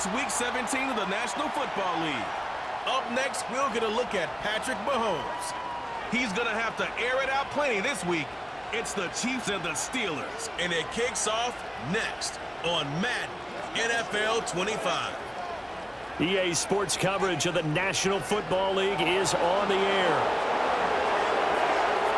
It's Week 17 of the National Football League. Up next, we'll get a look at Patrick Mahomes. He's going to have to air it out plenty this week. It's the Chiefs and the Steelers, and it kicks off next on Madden NFL 25. EA Sports coverage of the National Football League is on the air.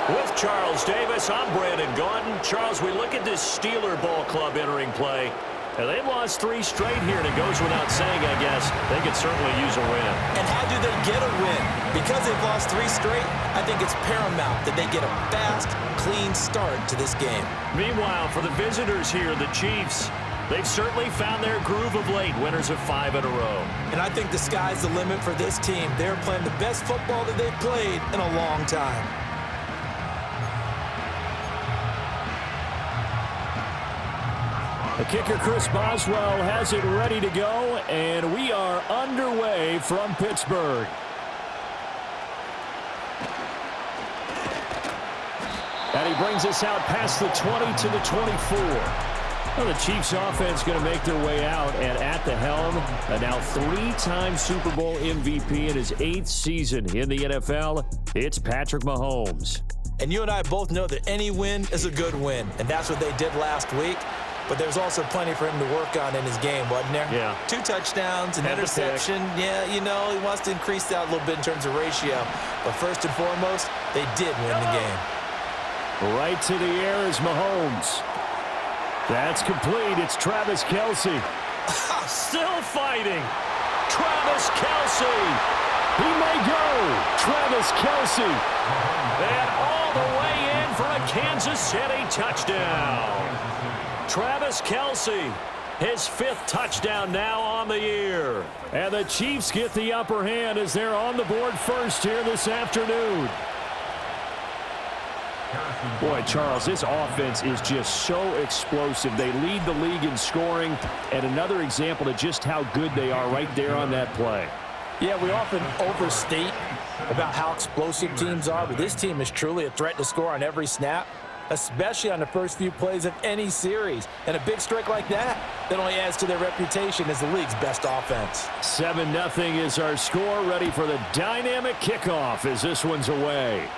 With Charles Davis, I'm Brandon Gaudin. Charles, we look at this Steeler ball club entering play. And they've lost 3 straight here, and it goes without saying, I guess, they could certainly use a win. And how do they get a win? Because they've lost 3 straight, I think it's paramount that they get a fast, clean start to this game. Meanwhile, for the visitors here, the Chiefs, they've certainly found their groove of late, winners of 5 in a row. And I think the sky's the limit for this team. They're playing the best football that they've played in a long time. The kicker, Chris Boswell, has it ready to go, and we are underway from Pittsburgh. And he brings us out past the 20 to the 24. Well, the Chiefs offense going to make their way out, and at the helm, a now 3-time Super Bowl MVP in his 8th season in the NFL, it's Patrick Mahomes. And you and I both know that any win is a good win, and that's what they did last week. But there's also plenty for him to work on in his game, wasn't there? Yeah. 2 touchdowns, an interception. Yeah, you know, he wants to increase that a little bit in terms of ratio. But first and foremost, they did win the game. Right to the air is Mahomes. That's complete. It's Travis Kelce. Still fighting. Travis Kelce. He may go. Travis Kelce. And all the way in for a Kansas City touchdown. Travis Kelce, his 5th touchdown now on the year. And the Chiefs get the upper hand as they're on the board first here this afternoon. Boy, Charles, this offense is just so explosive. They lead the league in scoring, and another example of just how good they are right there on that play. Yeah, we often overstate about how explosive teams are, but this team is truly a threat to score on every snap, especially on the first few plays of any series. And a big strike like that only adds to their reputation as the league's best offense. 7-0 is our score, ready for the dynamic kickoff as this one's away.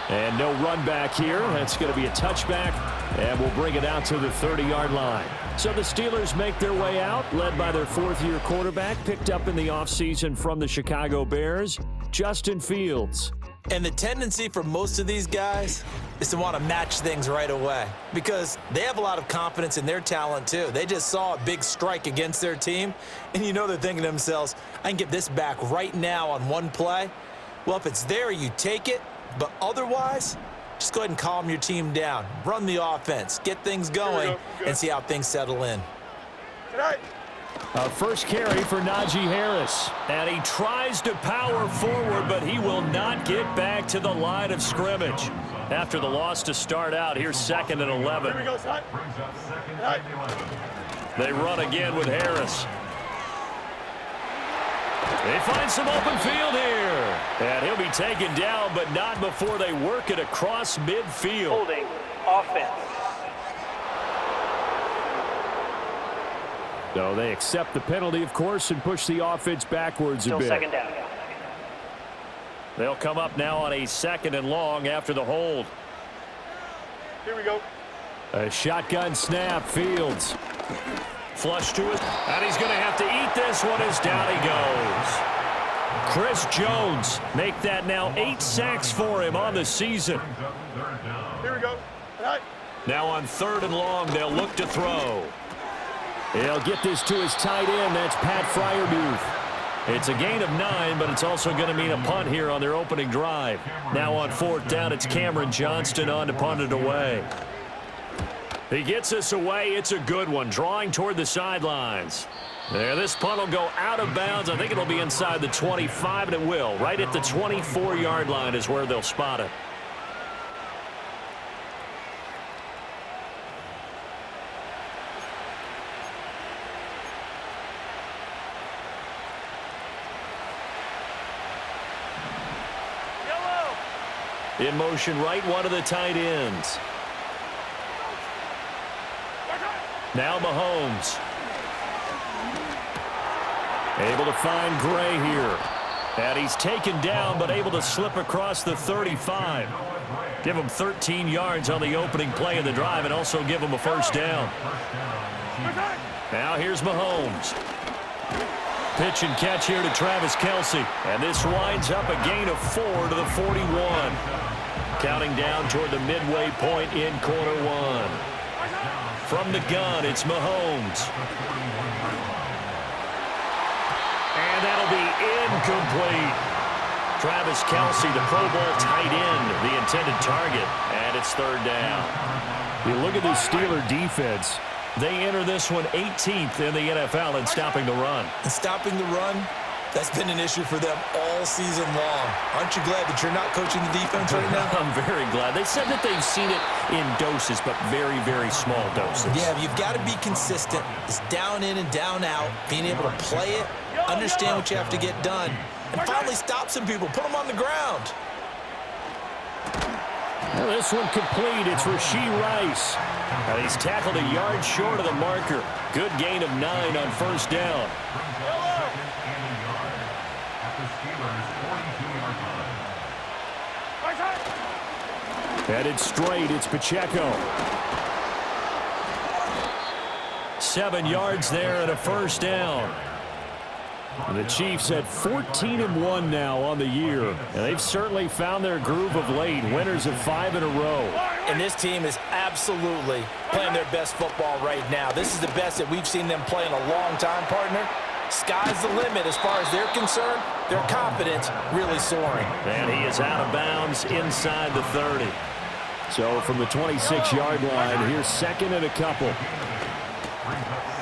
And no run back here. That's going to be a touchback, and we'll bring it out to the 30-yard line. So the Steelers make their way out, led by their 4th-year quarterback, picked up in the offseason from the Chicago Bears, Justin Fields. And the tendency for most of these guys is to want to match things right away because they have a lot of confidence in their talent too. They just saw a big strike against their team, and you know they're thinking to themselves, I can get this back right now on one play. Well, if it's there, you take it, but otherwise, just go ahead and calm your team down. Run the offense, get things going, and see how things settle in. A first carry for Najee Harris. And he tries to power forward, but he will not get back to the line of scrimmage. After the loss to start out, here's 2nd and 11. Here we go, son. They run again with Harris. They find some open field here. And he'll be taken down, but not before they work it across midfield. Holding offense. So they accept the penalty, of course, and push the offense backwards a bit. 2nd down. They'll come up now on a 2nd and long after the hold. Here we go. A shotgun snap, Fields. Flush to it, and he's going to have to eat this one as down he goes. Chris Jones make that now 8 sacks for him on the season. Here we go. Now on 3rd and long, they'll look to throw. He'll get this to his tight end. That's Pat Freiermuth. It's a gain of 9, but it's also going to mean a punt here on their opening drive. Now on 4th down, it's Cameron Johnston on to punt it away. He gets us away. It's a good one, drawing toward the sidelines. There, this punt will go out of bounds. I think it'll be inside the 25, and it will. Right at the 24-yard line is where they'll spot it. In motion right, one of the tight ends. Now Mahomes. Able to find Gray here. And he's taken down, but able to slip across the 35. Give him 13 yards on the opening play of the drive and also give him a first down. Now here's Mahomes. Pitch and catch here to Travis Kelce. And this winds up a gain of 4 to the 41. Counting down toward the midway point in quarter one. From the gun, it's Mahomes. And that'll be incomplete. Travis Kelce, the Pro Bowl tight end, the intended target, and it's third down. You look at the Steeler defense. They enter this one 18th in the NFL in stopping the run. And stopping the run, that's been an issue for them all season long. Aren't you glad that you're not coaching the defense right now? I'm very glad. They said that they've seen it in doses, but very, very small doses. Yeah, you've got to be consistent. It's down in and down out, being able to play it, understand what you have to get done, and finally stop some people, put them on the ground. Well, this one complete. It's Rashee Rice. And he's tackled a yard short of the marker. Good gain of 9 on first down. Headed straight, it's Pacheco. 7 yards there and a first down. And the Chiefs at 14-1 now on the year. And they've certainly found their groove of late. Winners of 5 in a row. And this team is absolutely playing their best football right now. This is the best that we've seen them play in a long time, partner. Sky's the limit as far as they're concerned. Their confidence really soaring. And he is out of bounds inside the 30. So from the 26-yard line, here's second and a couple.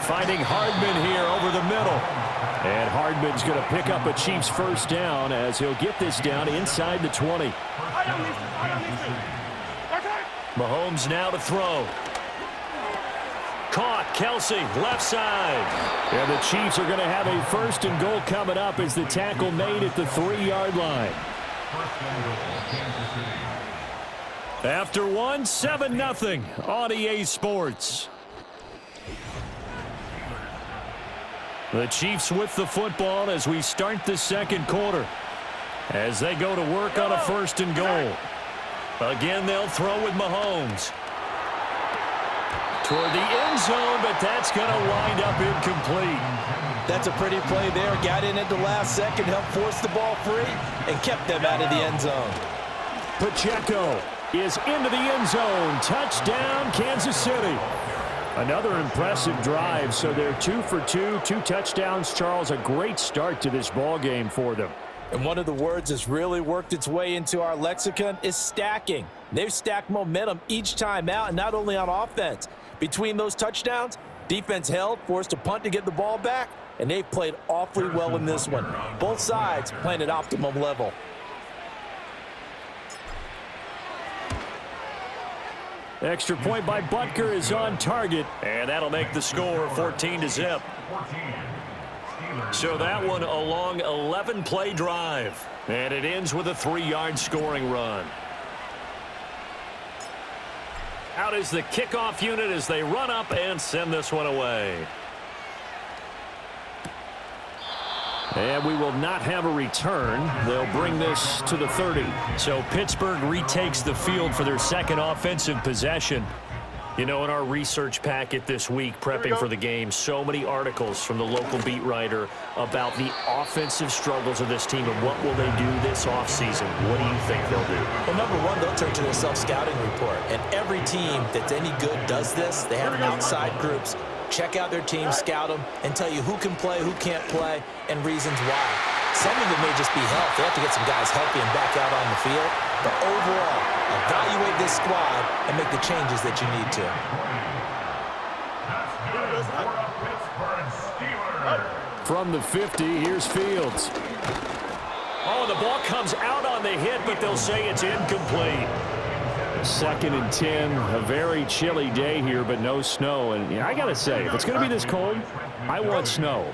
Finding Hardman here over the middle. And Hardman's going to pick up a Chiefs first down as he'll get this down inside the 20. Mahomes now to throw. Caught, Kelce, left side. And the Chiefs are going to have a first and goal coming up as the tackle made at the 3-yard line. After one, 7-0 on EA Sports. The Chiefs with the football as we start the second quarter. As they go to work on a first and goal. Again, they'll throw with Mahomes. Toward the end zone, but that's going to wind up incomplete. That's a pretty play there. Got in at the last second, helped force the ball free, and kept them out of the end zone. Pacheco is into the end zone. Touchdown, Kansas City. Another impressive drive, so they're 2 for 2, 2 touchdowns. Charles, a great start to this ball game for them. And one of the words that's really worked its way into our lexicon is stacking. They've stacked momentum each time out, and not only on offense. Between those touchdowns, defense held, forced a punt to get the ball back, and they've played awfully well in this one. Both sides playing at optimum level. Extra point by Butker is on target, and that'll make the score 14-0. So that one a long 11-play drive, and it ends with a 3-yard scoring run. Out is the kickoff unit as they run up and send this one away. And we will not have a return. They'll bring this to the 30. So Pittsburgh retakes the field for their second offensive possession. You know, in our research packet this week, prepping for the game, so many articles from the local beat writer about the offensive struggles of this team and what will they do this offseason. What do you think they'll do? Well, number one, they'll turn to a self-scouting report. And every team that's any good does this. They have outside groups. Check out their team, scout them, and tell you who can play, who can't play, and reasons why. Some of it may just be health. They have to get some guys healthy and back out on the field. But overall, evaluate this squad and make the changes that you need to. From the 50, here's Fields. Oh, the ball comes out on the hit, but they'll say it's incomplete. 2nd and 10, a very chilly day here, but no snow. And I got to say, if it's going to be this cold, I want snow.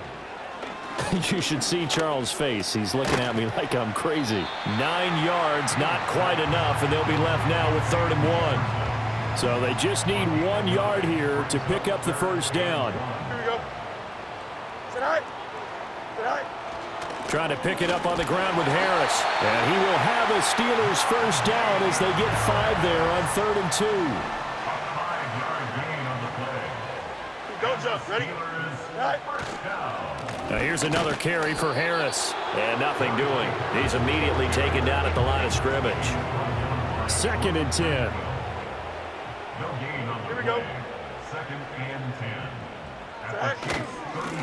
You should see Charles' face. He's looking at me like I'm crazy. 9 yards, not quite enough, and they'll be left now with 3rd and 1. So they just need 1 yard here to pick up the first down. Here we go. Sit high. Trying to pick it up on the ground with Harris. And he will have a Steelers first down as they get 5 there on 3rd and 2. A 5-yard gain on the play. Go, Joe. Ready? First down. Now here's another carry for Harris. And nothing doing. He's immediately taken down at the line of scrimmage. 2nd and 10. No gain on the Here we go. 2nd and 10.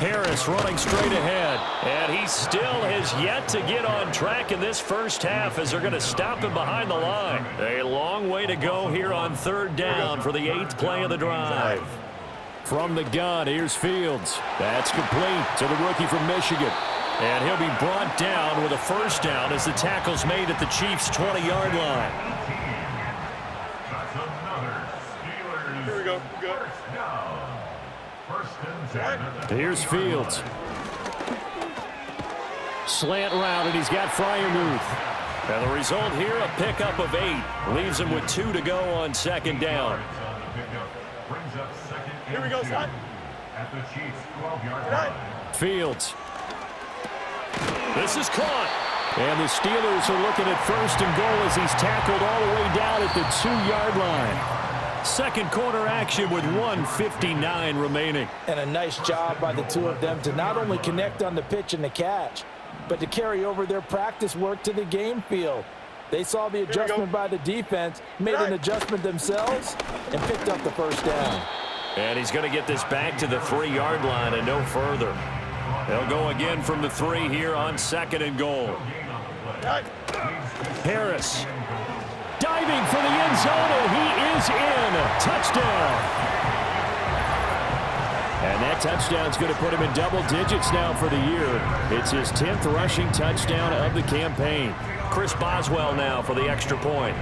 Harris running straight ahead. And he still has yet to get on track in this first half as they're going to stop him behind the line. A long way to go here on 3rd down for the 8th play of the drive. From the gun, here's Fields. That's complete to the rookie from Michigan. And he'll be brought down with a first down as the tackle's made at the Chiefs' 20-yard line. That's another Steelers. Here we go. Good. First down. 1st and 10. Here's Fields. Slant route, and he's got Freiermuth. And the result here, a pickup of 8. Leaves him with 2 to go on 2nd down. Brings up 2nd. Here we go, son. At the Chiefs' 12-yard line. Fields. This is caught. And the Steelers are looking at 1st and goal as he's tackled all the way down at the 2-yard line. 2nd quarter action with 1:59 remaining. And a nice job by the two of them to not only connect on the pitch and the catch, but to carry over their practice work to the game field. They saw the adjustment by the defense, made an adjustment themselves, and picked up the first down. And he's going to get this back to the 3-yard line and no further. They'll go again from the 3 here on 2nd and goal. Harris. Diving for the end zone, and he is in. Touchdown. And that touchdown's going to put him in double digits now for the year. It's his 10th rushing touchdown of the campaign. Chris Boswell now for the extra point.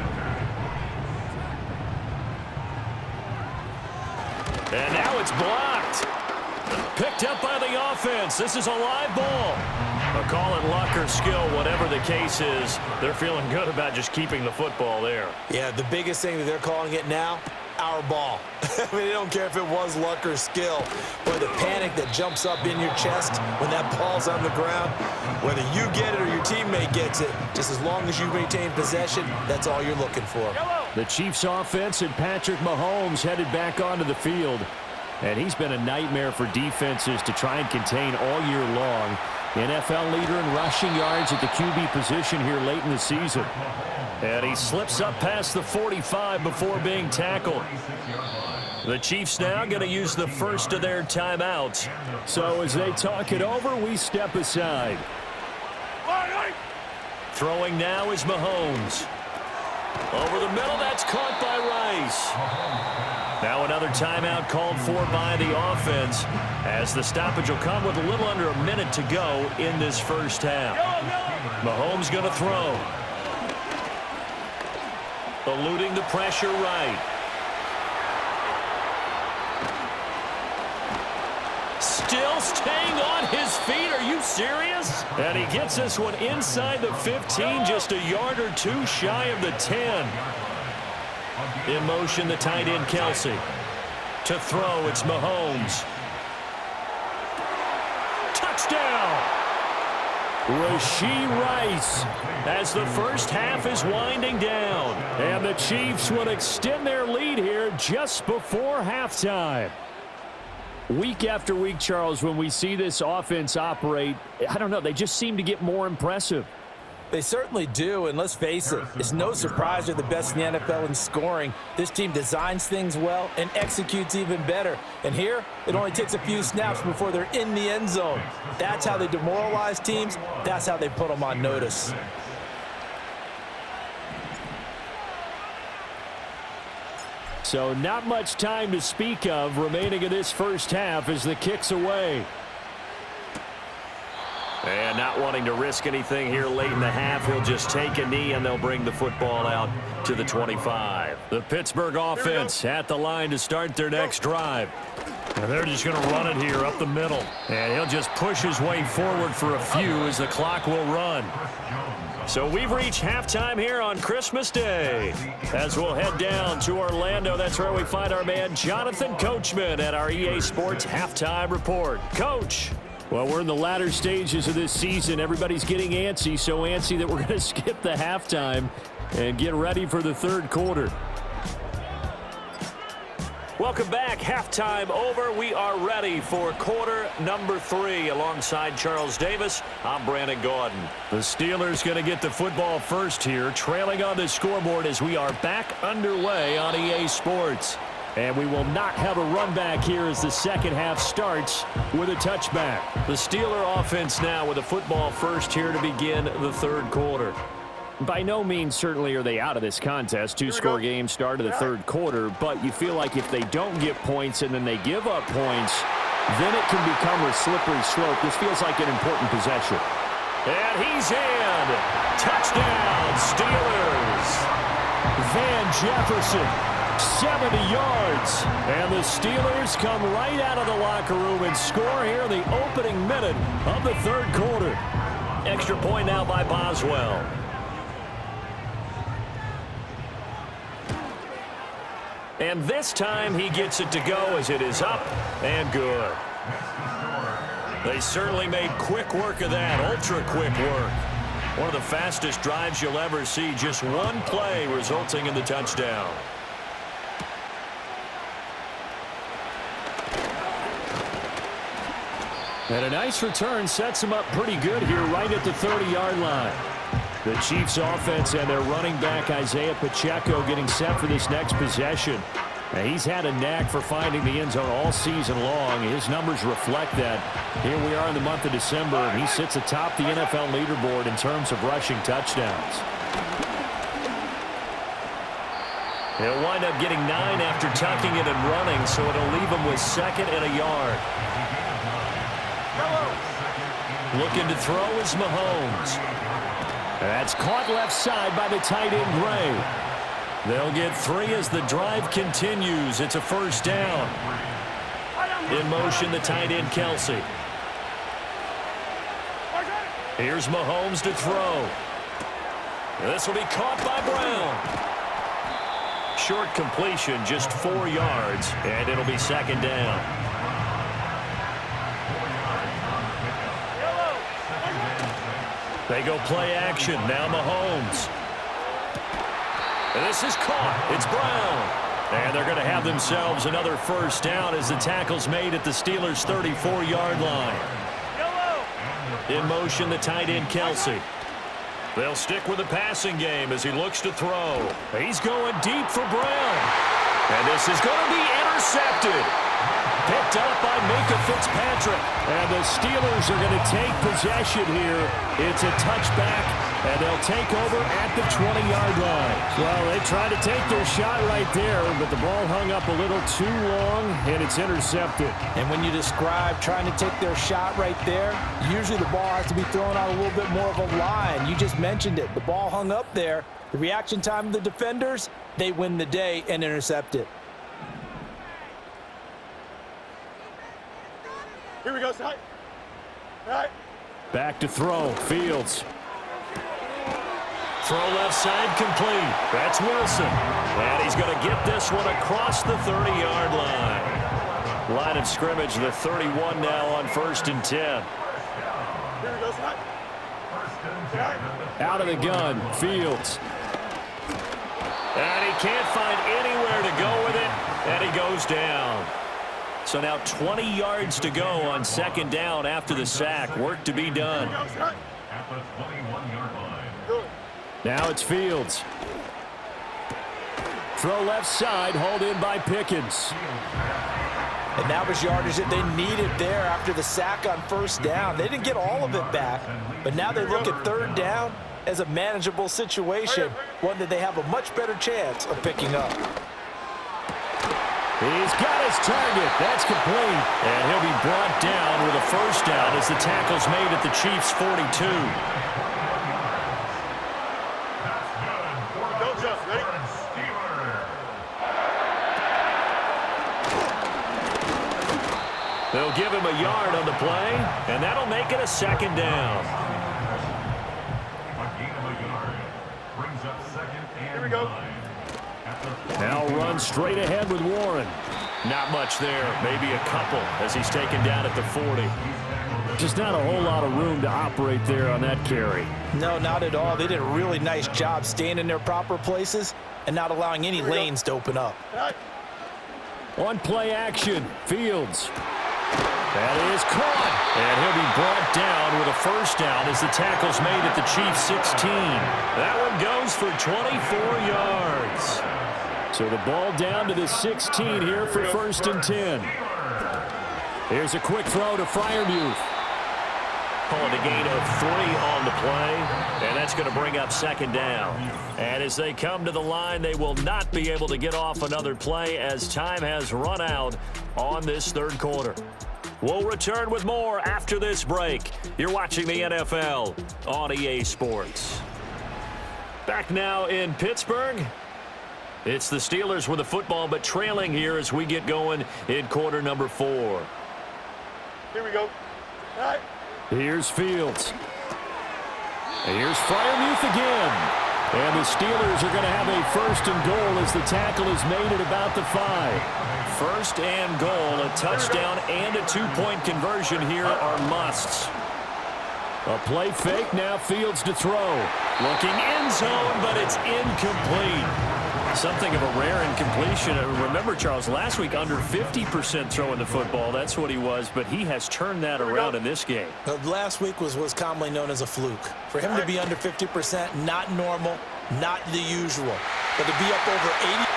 And now it's blocked. Picked up by the offense. This is a live ball. But call it luck or skill, whatever the case is, they're feeling good about just keeping the football there. Yeah, the biggest thing that they're calling it now, our ball. I mean, they don't care if it was luck or skill, but the panic that jumps up in your chest when that ball's on the ground, whether you get it or your teammate gets it, just as long as you maintain possession, that's all you're looking for. The Chiefs offense and Patrick Mahomes headed back onto the field. And he's been a nightmare for defenses to try and contain all year long. NFL leader in rushing yards at the QB position here late in the season. And he slips up past the 45 before being tackled. The Chiefs now going to use the first of their timeouts. So as they talk it over, we step aside. Throwing now is Mahomes. Over the middle, that's caught by Rice. Now another timeout called for by the offense as the stoppage will come with a little under a minute to go in this first half. Mahomes going to throw. Eluding the pressure right. Still staying on his feet. Are you serious? And he gets this one inside the 15, just a yard or 2 shy of the 10. In motion, the tight end, Kelsey. To throw, it's Mahomes. Touchdown! Rashee Rice as the first half is winding down. And the Chiefs will extend their lead here just before halftime. Week after week, Charles, when we see this offense operate, I don't know, they just seem to get more impressive. They certainly do, and let's face it, it's no surprise they're the best in the NFL in scoring. This team designs things well and executes even better. And here, it only takes a few snaps before they're in the end zone. That's how they demoralize teams. That's how they put them on notice. So not much time to speak of remaining in this first half as the kick's away. And not wanting to risk anything here late in the half, he'll just take a knee and they'll bring the football out to the 25. The Pittsburgh offense at the line to start their next drive. And they're just going to run it here up the middle. And he'll just push his way forward for a few as the clock will run. So we've reached halftime here on Christmas Day. As we'll head down to Orlando, that's where we find our man Jonathan Coachman at our EA Sports Halftime Report. Coach. Well, we're in the latter stages of this season. Everybody's getting antsy, so antsy that we're going to skip the halftime and get ready for the third quarter. Welcome back. Halftime over. We are ready for quarter number 3. Alongside Charles Davis, I'm Brandon Gordon. The Steelers going to get the football first here, trailing on the scoreboard as we are back underway on EA Sports. And we will not have a run back here as the second half starts with a touchback. The Steeler offense now with a football first here to begin the third quarter. By no means certainly are they out of this contest. Two-score game start of the third quarter, but you feel like if they don't get points and then they give up points, then it can become a slippery slope. This feels like an important possession. And he's in. Touchdown, Steelers. Van Jefferson, 70 yards. And the Steelers come right out of the locker room and score here in the opening minute of the third quarter. Extra point now by Boswell. And this time he gets it to go as it is up and good. They certainly made quick work of that, ultra-quick work. One of the fastest drives you'll ever see, just one play resulting in the touchdown. And a nice return sets him up pretty good here right at the 30-yard line. The Chiefs offense and their running back Isaiah Pacheco getting set for this next possession. Now, he's had a knack for finding the end zone all season long. His numbers reflect that. Here we are in the month of December, and he sits atop the NFL leaderboard in terms of rushing touchdowns. He'll wind up getting 9 after tucking it and running, so it'll leave him with 2nd and a yard. Looking to throw is Mahomes. That's caught left side by the tight end Gray. They'll get 3 as the drive continues. It's a first down. In motion, the tight end Kelsey. Here's Mahomes to throw. This will be caught by Brown. Short completion, just 4 yards, and it'll be 2nd down. They go play action. Now Mahomes. And this is caught. It's Brown. And they're going to have themselves another first down as the tackle's made at the Steelers' 34-yard line. In motion, the tight end Kelsey. They'll stick with the passing game as he looks to throw. He's going deep for Brown. And this is going to be intercepted. Picked up by Minka Fitzpatrick. And the Steelers are going to take possession here. It's a touchback, and they'll take over at the 20-yard line. Well, they tried to take their shot right there, but the ball hung up a little too long, and it's intercepted. And when you describe trying to take their shot right there, usually the ball has to be thrown out a little bit more of a line. You just mentioned it. The ball hung up there. The reaction time of the defenders, they win the day and intercept it. Here we go, side. Right. Back to throw. Fields. Throw left side complete. That's Wilson. And he's going to get this one across the 30-yard line. Line of scrimmage, the 31 now on 1st and 10. Here we go, side. Out of the gun. Fields. And he can't find anywhere to go with it. And he goes down. So now 20 yards to go on 2nd down after the sack. Work to be done. Now it's Fields. Throw left side, hauled in by Pickens. And that was yardage that they needed there after the sack on 1st down. They didn't get all of it back, but now they look at 3rd down as a manageable situation, one that they have a much better chance of picking up. He's got his target. That's complete. And he'll be brought down with a first down as the tackle's made at the Chiefs' 42. Don't jump. Ready? They'll give him a yard on the play, and that'll make it a 2nd down. A gain of a yard brings up 2nd and Here we go. 9. Now run straight ahead with Warren. Not much there, maybe a couple as he's taken down at the 40. Just not a whole lot of room to operate there on that carry. No, not at all. They did a really nice job staying in their proper places and not allowing any lanes to open up. On play action, Fields. That is caught. And he'll be brought down with a first down as the tackle's made at the Chiefs 16. That one goes for 24 yards. So the ball down to the 16 here for 1st and 10. Here's a quick throw to Freiermuth. Calling a gain of 3 on the play, and that's going to bring up 2nd down. And as they come to the line, they will not be able to get off another play as time has run out on this 3rd quarter. We'll return with more after this break. You're watching the NFL on EA Sports. Back now in Pittsburgh. It's the Steelers with the football, but trailing here as we get going in quarter number 4. Here we go. All right. Here's Fields. Here's Freiermuth again. And the Steelers are going to have a 1st and goal as the tackle is made at about the 5. 1st and goal, a touchdown and a 2-point conversion here are musts. A play fake, now Fields to throw. Looking end zone, but it's incomplete. Something of a rare incompletion. Remember, Charles, last week under 50% throwing the football. That's what he was, but he has turned that around in this game. Last week was commonly known as a fluke. For him to be under 50%, not normal, not the usual. But to be up over 80.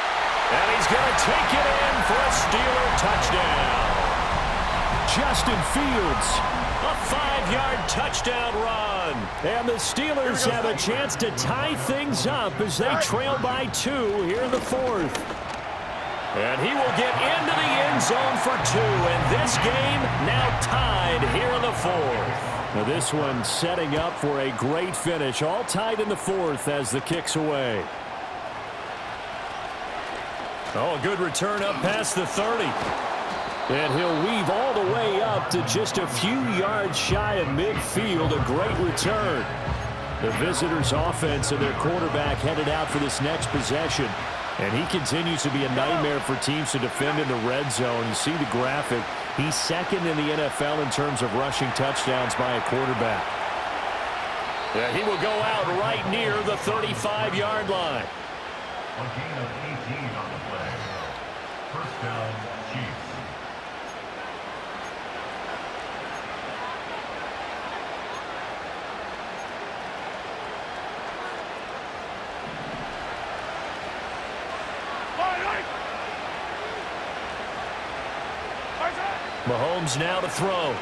And he's going to take it in for a Steeler touchdown. Justin Fields. A 5-yard touchdown run. And the Steelers have a chance to tie things up as they trail by 2 here in the 4th. And he will get into the end zone for 2. And this game now tied here in the 4th. Now this one setting up for a great finish. All tied in the 4th as the kick's away. Oh, a good return up past the 30. And he'll weave all the way up to just a few yards shy of midfield. A great return. The visitors' offense and their quarterback headed out for this next possession. And he continues to be a nightmare for teams to defend in the red zone. You see the graphic. He's 2nd in the NFL in terms of rushing touchdowns by a quarterback. Yeah, he will go out right near the 35-yard line. A gain of 18 on the play. 1st down, Chiefs. Mahomes now to throw.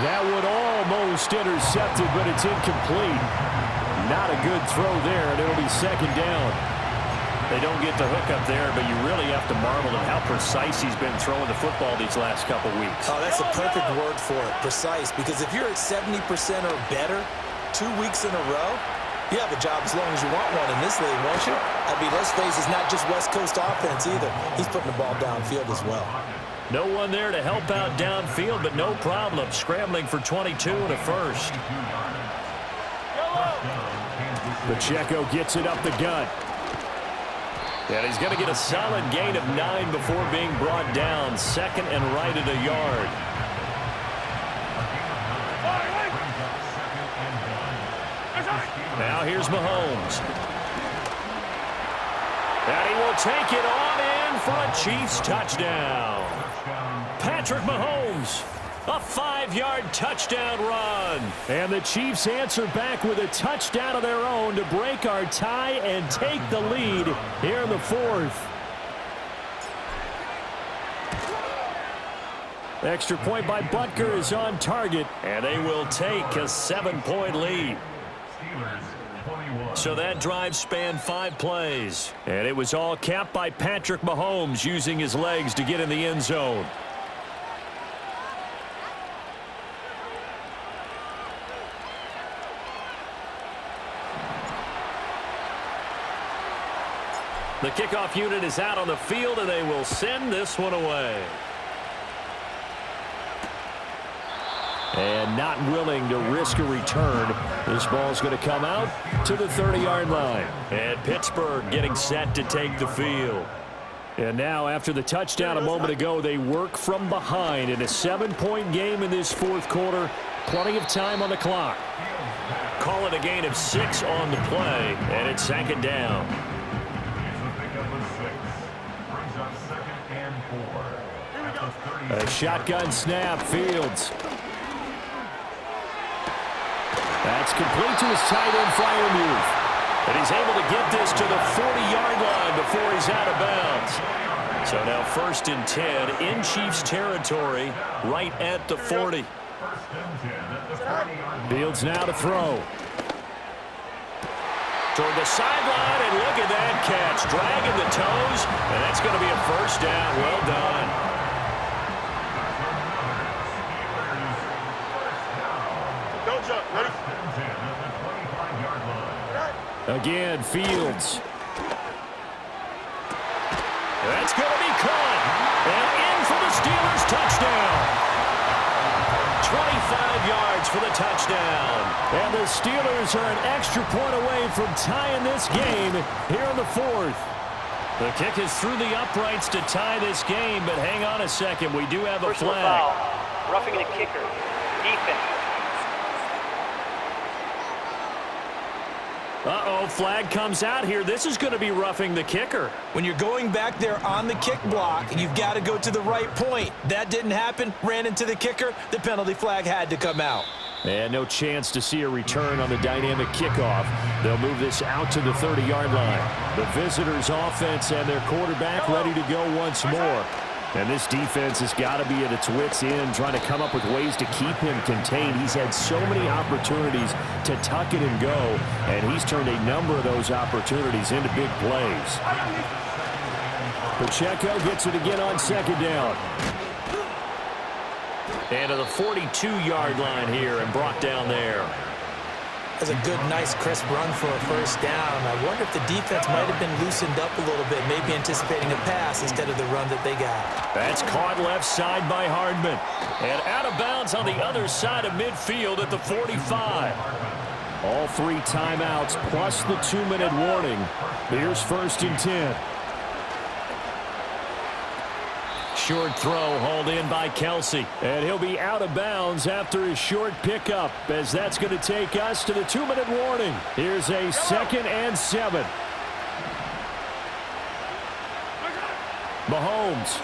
That one almost intercepted, but it's incomplete. Not a good throw there, and it'll be 2nd down. They don't get the hook up there, but you really have to marvel at how precise he's been throwing the football these last couple weeks. Oh, that's a perfect word for it, precise, because if you're at 70% or better 2 weeks in a row, you have a job as long as you want one in this league, won't you? I mean, let's face it, it's not just West Coast offense either. He's putting the ball downfield as well. No one there to help out downfield, but no problem. Scrambling for 22 and a 1st. Pacheco gets it up the gut. And he's going to get a solid gain of 9 before being brought down. 2nd and right at a yard. Now here's Mahomes. And he will take it on in for a Chiefs touchdown. Patrick Mahomes, a 5-yard touchdown run. And the Chiefs answer back with a touchdown of their own to break our tie and take the lead here in the 4th. Extra point by Butker is on target, and they will take a 7-point lead. So that drive spanned 5 plays, and it was all capped by Patrick Mahomes using his legs to get in the end zone. The kickoff unit is out on the field, and they will send this one away. And not willing to risk a return. This ball's going to come out to the 30-yard line. And Pittsburgh getting set to take the field. And now, after the touchdown a moment ago, they work from behind in a 7-point game in this fourth quarter. Plenty of time on the clock. Call it a gain of 6 on the play, and it's second down. A shotgun snap, Fields. That's complete to his tight end Freiermuth. And he's able to get this to the 40-yard line before he's out of bounds. So now 1st and 10 in Chiefs territory, right at the 40. Fields now to throw. Toward the sideline, and look at that catch. Dragging the toes, and that's going to be a first down. Well done. Don't jump. Ready? Again, Fields. That's going to be caught. And in for the Steelers touchdown. 25 yards for the touchdown. And the Steelers are an extra point away from tying this game here in the fourth. The kick is through the uprights to tie this game, but hang on a second. We do have a flag. Foul. Roughing the kicker. Defense. Uh-oh, flag comes out here. This is going to be roughing the kicker. When you're going back there on the kick block, you've got to go to the right point. That didn't happen. Ran into the kicker. The penalty flag had to come out. And no chance to see a return on the dynamic kickoff. They'll move this out to the 30-yard line. The visitors' offense and their quarterback ready to go once more. And this defense has got to be at its wits' end, trying to come up with ways to keep him contained. He's had so many opportunities to tuck it and go, and he's turned a number of those opportunities into big plays. Pacheco gets it again on second down. And to the 42-yard line here and brought down there. That's a good, nice, crisp run for a first down. I wonder if the defense might have been loosened up a little bit, maybe anticipating a pass instead of the run that they got. That's caught left side by Hardman. And out of bounds on the other side of midfield at the 45. All 3 timeouts plus the 2-minute warning. Here's 1st and 10. Short throw hauled in by Kelsey. And he'll be out of bounds after his short pickup, as that's going to take us to the 2-minute warning. Here's a 2nd and 7. Mahomes.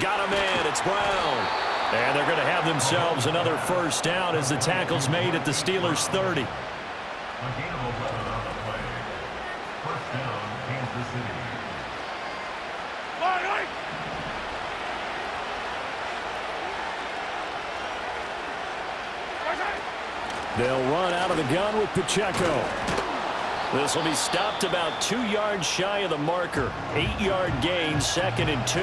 Got a man. It's Brown. And they're going to have themselves another first down as the tackle's made at the Steelers' 30. They'll run out of the gun with Pacheco. This will be stopped about 2 yards shy of the marker. 8-yard gain, 2nd and 2.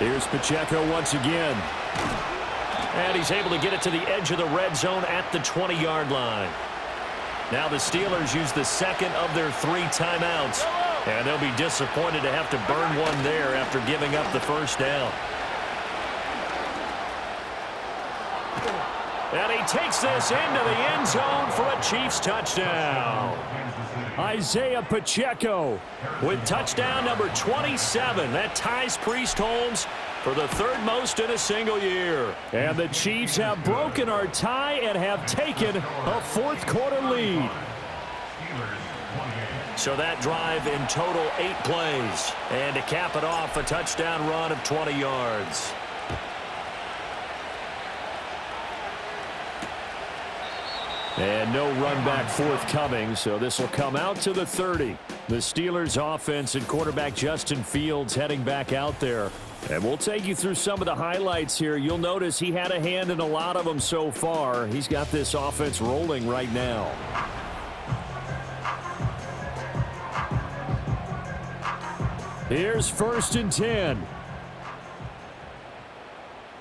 Here's Pacheco once again. And he's able to get it to the edge of the red zone at the 20-yard line. Now the Steelers use the 2nd of their 3 timeouts. And they'll be disappointed to have to burn one there after giving up the first down. And he takes this into the end zone for a Chiefs touchdown. Isaiah Pacheco with touchdown number 27. That ties Priest Holmes for the 3rd most in a single year. And the Chiefs have broken our tie and have taken a 4th quarter lead. So that drive in total 8 plays. And to cap it off, a touchdown run of 20 yards. And no run back forthcoming, so this will come out to the 30. The Steelers offense and quarterback Justin Fields heading back out there. And we'll take you through some of the highlights here. You'll notice he had a hand in a lot of them so far. He's got this offense rolling right now. Here's 1st and 10.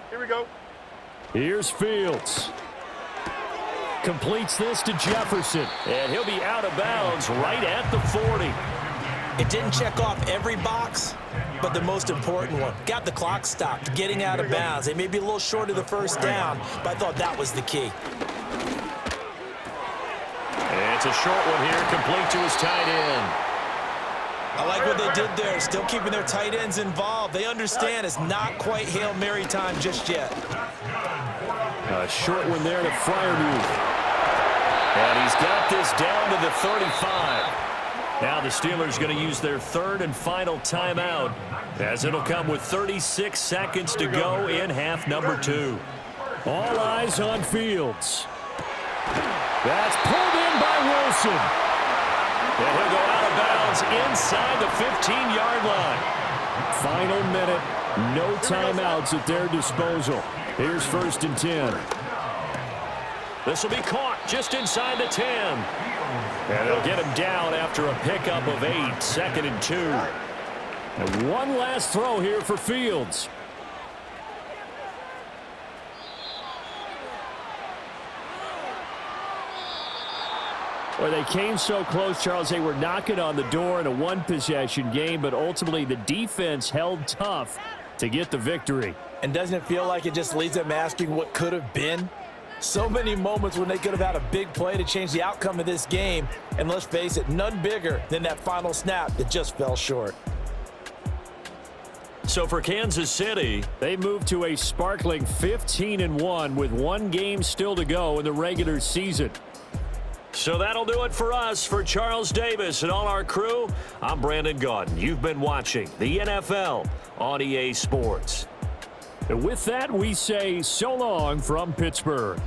Here we go. Here's Fields. Completes this to Jefferson. And he'll be out of bounds right at the 40. It didn't check off every box, but the most important one. Got the clock stopped, getting out of bounds. They may be a little short of the first down, but I thought that was the key. a short one here, complete to his tight end. I like what they did there, still keeping their tight ends involved. They understand it's not quite Hail Mary time just yet. A short one there to Freiermuth. And he's got this down to the 35. Now the Steelers going to use their third and final timeout, as it'll come with 36 seconds to go in half number 2. All eyes on Fields. That's pulled in by Wilson. And he'll go out of bounds inside the 15-yard line. Final minute, no timeouts at their disposal. Here's 1st and 10. This will be caught just inside the 10. And they'll get him down after a pickup of 8, 2nd and 2. And one last throw here for Fields. Well, they came so close, Charles. They were knocking on the door in a one-possession game, but ultimately the defense held tough to get the victory. And doesn't it feel like it just leaves them asking what could have been? So many moments when they could have had a big play to change the outcome of this game. And let's face it, none bigger than that final snap that just fell short. So for Kansas City, they move to a sparkling 15-1 with one game still to go in the regular season. So that'll do it for us. For Charles Davis and all our crew, I'm Brandon Gaudin. You've been watching the NFL on EA Sports. And with that, we say so long from Pittsburgh.